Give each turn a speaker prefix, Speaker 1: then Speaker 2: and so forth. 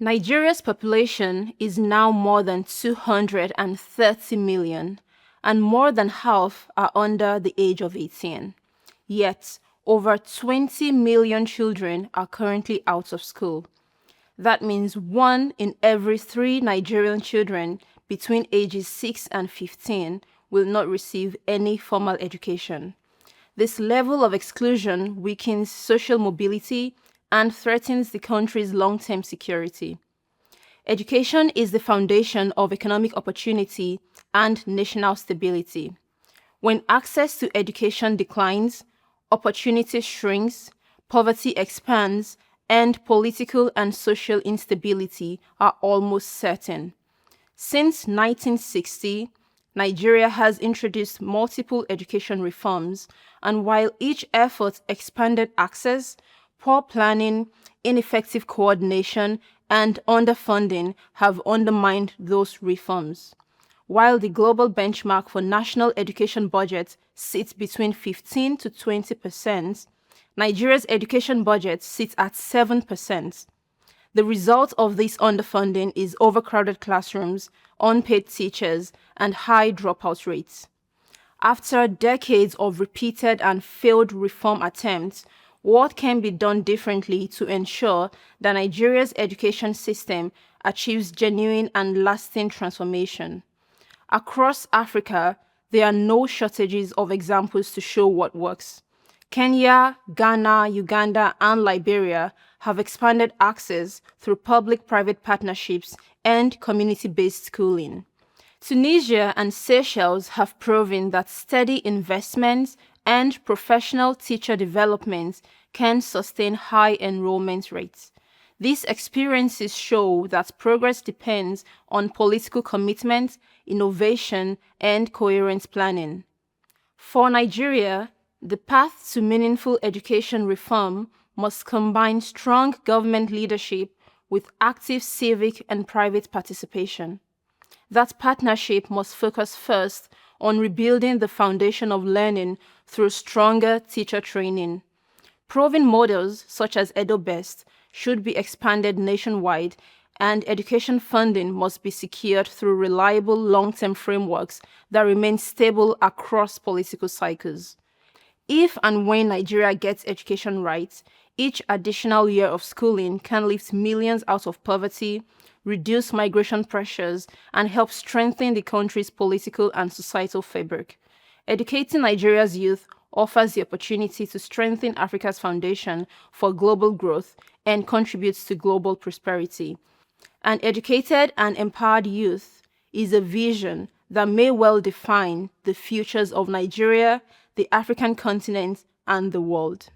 Speaker 1: Nigeria's population is now more than 230 million, and more than half are under the age of 18. Yet, over 20 million children are currently out of school. That means 1 in every 3 Nigerian children between ages 6 and 15 will not receive any formal education. This level of exclusion weakens social mobility and threatens the country's long-term security. Education is the foundation of economic opportunity and national stability. When access to education declines, opportunity shrinks, poverty expands, and political and social instability are almost certain. Since 1960, Nigeria has introduced multiple education reforms, and while each effort expanded access, poor planning, ineffective coordination, and underfunding have undermined those reforms. While the global benchmark for national education budgets sits between 15 to 20%, Nigeria's education budget sits at 7%. The result of this underfunding is overcrowded classrooms, unpaid teachers, and high dropout rates. After decades of repeated and failed reform attempts, what can be done differently to ensure that Nigeria's education system achieves genuine and lasting transformation? Across Africa, there are no shortages of examples to show what works. Kenya, Ghana, Uganda, and Liberia have expanded access through public-private partnerships and community-based schooling. Tunisia and Seychelles have proven that steady investments and professional teacher development can sustain high enrollment rates. These experiences show that progress depends on political commitment, innovation, and coherent planning. For Nigeria, the path to meaningful education reform must combine strong government leadership with active civic and private participation. That partnership must focus first on rebuilding the foundation of learning through stronger teacher training. Proven models such as EdoBest should be expanded nationwide, and education funding must be secured through reliable long-term frameworks that remain stable across political cycles. If and when Nigeria gets education right, each additional year of schooling can lift millions out of poverty, reduce migration pressures, and help strengthen the country's political and societal fabric. Educating Nigeria's youth offers the opportunity to strengthen Africa's foundation for global growth and contributes to global prosperity. An educated and empowered youth is a vision that may well define the futures of Nigeria, the African continent, and the world.